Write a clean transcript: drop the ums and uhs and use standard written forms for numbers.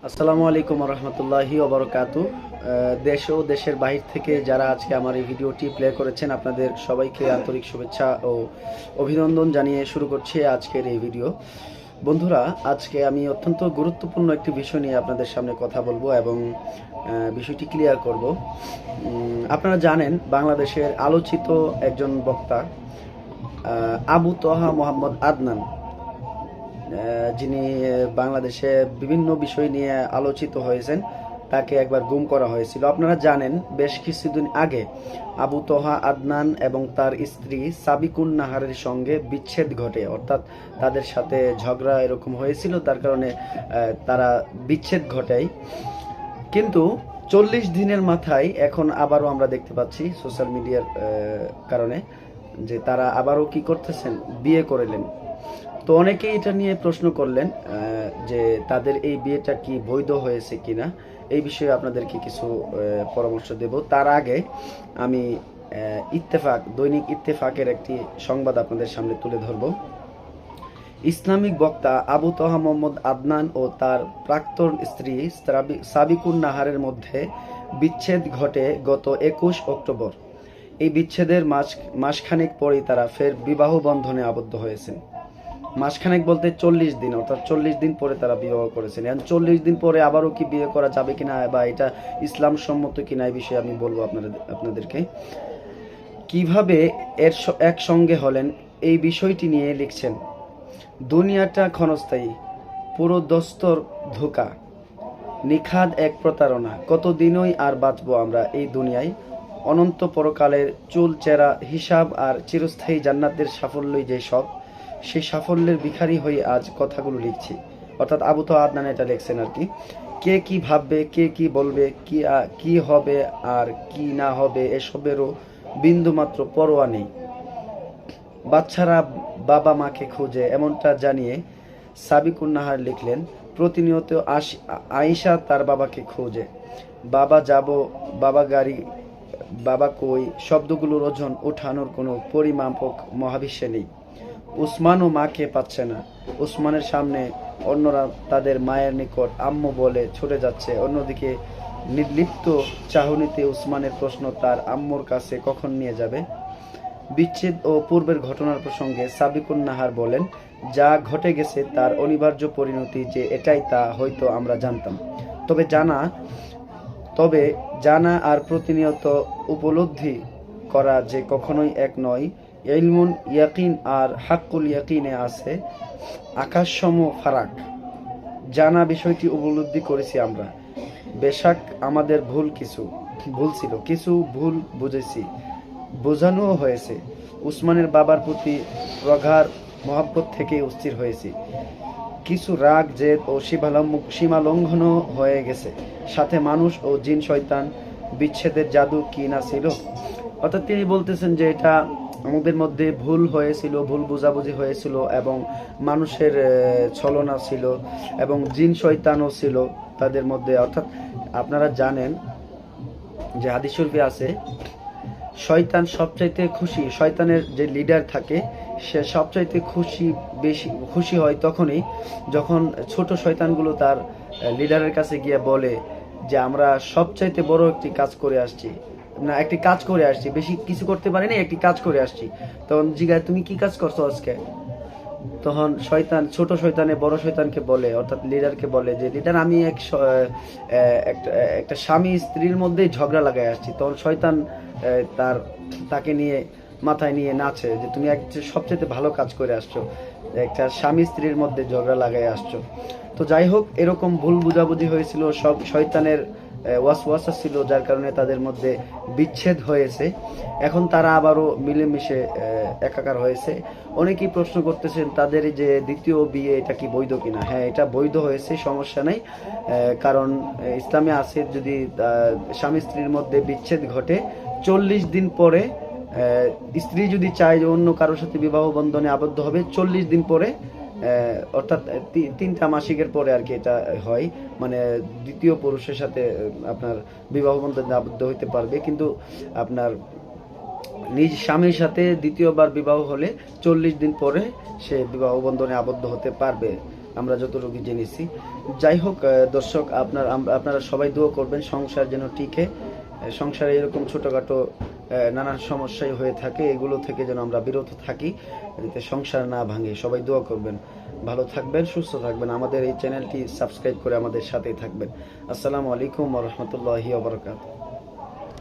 আসসালামু আলাইকুম রহমতুল্লাহি ওবরকাতু। দেশ ও দেশের বাহির থেকে যারা আজকে আমার এই ভিডিওটি প্লে করেছেন আপনাদের সবাইকে আন্তরিক শুভেচ্ছা ও অভিনন্দন জানিয়ে শুরু করছি আজকের এই ভিডিও। বন্ধুরা, আজকে আমি অত্যন্ত গুরুত্বপূর্ণ একটি বিষয় নিয়ে আপনাদের সামনে কথা বলবো এবং বিষয়টি ক্লিয়ার করব। আপনারা জানেন বাংলাদেশের আলোচিত একজন বক্তা আবু তহা মোহাম্মদ আদনান, যিনি বাংলাদেশে বিভিন্ন বিষয় নিয়ে আলোচিত হয়েছেন, তাকে একবার গুম করা হয়েছিল। আপনারা জানেন বেশ কিছুদিন আগে আবু তহা আদনান এবং তার স্ত্রী সাবিকুন নাহারের সঙ্গে বিচ্ছেদ ঘটে, অর্থাৎ তাদের সাথে ঝগড়া এরকম হয়েছিল, তার কারণে তারা বিচ্ছেদ ঘটায়। কিন্তু 40 দিনের মাথায় এখন আবারও আমরা দেখতে পাচ্ছি সোশ্যাল মিডিয়ার কারণে যে তারা আবারও কি করতেছেন, বিয়ে করলেন। তো অনেকেই এটা নিয়ে প্রশ্ন করলেন যে তাদের এই বিয়েটা কি বৈধ হয়েছে কিনা, এই বিষয়ে আপনাদেরকে কিছু পরামর্শ দেব। তার আগে আমি দৈনিক ইত্তেফাকের একটি সংবাদ আপনাদের সামনে তুলে ধরব। ইসলামিক বক্তা আবু তহা মোহাম্মদ আদনান ও তার প্রাক্তন স্ত্রী সাবিকুন নাহারের মধ্যে বিচ্ছেদ ঘটে গত 21 অক্টোবর। এই বিচ্ছেদের মাসখানেক পরেই তারা ফের বিবাহ বন্ধনে আবদ্ধ হয়েছেন। মাসখানেক বলতে 40 দিন, অর্থাৎ 40 দিন পরে তারা বিবাহ করেছেন। এখন 40 দিন পরে আবারও কি বিয়ে করা যাবে কিনা বা এটা ইসলাম সম্মত কিনা এই বিষয়ে আমি বলবো আপনাদেরকে। কিভাবে একসঙ্গে হলেন এই বিষয়টি নিয়ে লিখছেন, দুনিয়াটা ক্ষণস্থায়ী, পুরো দস্তর ধোঁকা, নিখাদ এক প্রতারণা, কতদিনই আর বাঁচবো আমরা এই দুনিয়ায়, অনন্ত পরকালের চুল চেরা হিসাব আর চিরস্থায়ী জান্নাতের সাফল্যই যে সব, সেই সাফল্যের ভিখারি হয়ে আজ কথাগুলো লিখছি। অর্থাৎ আবু তহা আদনান এটা লিখছেন আর কি। কে কি ভাববে, কে কি বলবে, কি হবে আর কি না হবে এসবেরও বিন্দুমাত্র পরোয়া নেই। বাচ্চারা বাবা মাকে খোঁজে, এমনটা জানিয়ে সাবিকুন নাহার লিখলেন, প্রতিনিয়ত আয়েশা তার বাবাকে খোঁজে। বাবা যাব, বাবা গাড়ি, বাবা কই শব্দগুলোর ওজন ওঠানোর কোনো পরিমাপক মহাবিশ্বে নেই। উসমানও মাকে পাচ্ছে না। উসমানের সামনে অন্যরা তাদের মায়ের নিকট আম্মু বলে ছুটে যাচ্ছে। অন্যদিকে নির্লিপ্ত চাহনিতে উসমানের প্রশ্ন, তার আম্মুর কাছে কখন নিয়ে যাবে। বিচ্ছেদ ও পূর্বের ঘটনার প্রসঙ্গে সাবিকুন নাহার বলেন, যা ঘটে গেছে তার অনিবার্য পরিণতি যে এটাই তা হয়তো আমরা জানতাম, তবে জানা আর প্রতিনিয়ত উপলব্ধি করা যে কখনোই এক নয়। ইলমুল ইয়াকিন আর হাক্কুল ইয়াকিনে আছে আকাশসম ফারাক। জানা বিষয়টি উপলব্ধি করেছি আমরা, বেশাক আমাদের ভুল ছিল, কিছু ভুল বুঝেছি, বোঝানোও হয়েছে। উসমানের বাবার প্রতি প্রগাঢ় মহব্বত থেকে অস্থির হয়েছি, কিছু রাগ জেদ ও সীমা লঙ্ঘনও হয়ে গেছে। সাথে মানুষ ও জিন শয়তান বিচ্ছেদের জাদু কি না ছিল। অর্থাৎ তিনি বলতেছেন যে এটা আমাদের মধ্যে ভুল হয়েছিল, ভুল বোঝাবুঝি হয়েছিল এবং মানুষের ছলনা ছিল এবং জিন শয়তানও ছিল তাদের মধ্যে। অর্থাৎ আপনারা জানেন যে হাদিস শরীফে আছে, শয়তান সবচাইতে খুশি, শয়তানের যে লিডার থাকে সে সবচাইতে খুশি হয় তখনই যখন ছোট শয়তানগুলো তার লিডারের কাছে গিয়ে বলে যে আমরা সবচাইতে বড় একটি কাজ করে আসছি, বেশি কিছু করতে পারিনি, একটি কাজ করে আসছি। তখন জিজ্ঞাসা, তুমি কি কাজ করছো আজকে? তখন ছোট শয়তানে বড় শয়তানকে বলে, অর্থাৎ লিডারকে বলে যে লিডার, আমি একটা স্বামী স্ত্রীর মধ্যেই ঝগড়া লাগাই আসছি। তখন শয়তান তাকে নিয়ে মাথায় নিয়ে নাচে যে তুমি সবচেয়ে ভালো কাজ করে আসছো, একটা স্বামী স্ত্রীর মধ্যে ঝগড়া লাগাই আসছো। তো যাই হোক, এরকম ভুল বুঝাবুঝি হয়েছিল, সব শয়তানের ওয়াসওয়াসা ছিল, যার কারণে তাদের মধ্যে বিচ্ছেদ হয়েছে। এখন তারা আবারও মিলেমিশে একাকার হয়েছে। অনেকেই প্রশ্ন করতেছেন তাদের যে দ্বিতীয় বিয়ে এটা কি বৈধ কিনা। হ্যাঁ, এটা বৈধ হয়েছে, সমস্যা নেই। কারণ ইসলামে আছে যদি স্বামী স্ত্রীর মধ্যে বিচ্ছেদ ঘটে 40 দিন পরে, স্ত্রী যদি চায় যে অন্য কারোর সাথে বিবাহ বন্ধনে আবদ্ধ হবে, 40 দিন পরে, অর্থাৎ 3টা মাসিকের পরে আর কি এটা হয়, মানে দ্বিতীয় পুরুষের সাথে আপনার বিবাহ বন্ধনে আবদ্ধ হইতে পারবে। কিন্তু আপনার নিজ স্বামীর সাথে দ্বিতীয়বার বিবাহ হলে 40 দিন পরে সে বিবাহ বন্ধনে আবদ্ধ হতে পারবে। আমরা যতটুকু জেনেছি। যাই হোক দর্শক, আপনারা সবাই দোয়া করবেন সংসার যেন টিকে, সংসারে এরকম ছোটোখাটো নানান সমস্যাই হয়ে থাকে, এগুলো থেকে যেন আমরা বিরত থাকি, যাতে সংসার না ভাঙে। সবাই দোয়া করবেন। ভালো থাকবেন, সুস্থ থাকবেন, আমাদের এই চ্যানেলটি সাবস্ক্রাইব করে আমাদের সাথেই থাকবেন। আসসালামু আলাইকুম ওয়া রাহমাতুল্লাহি ওয়া বারাকাতুহু।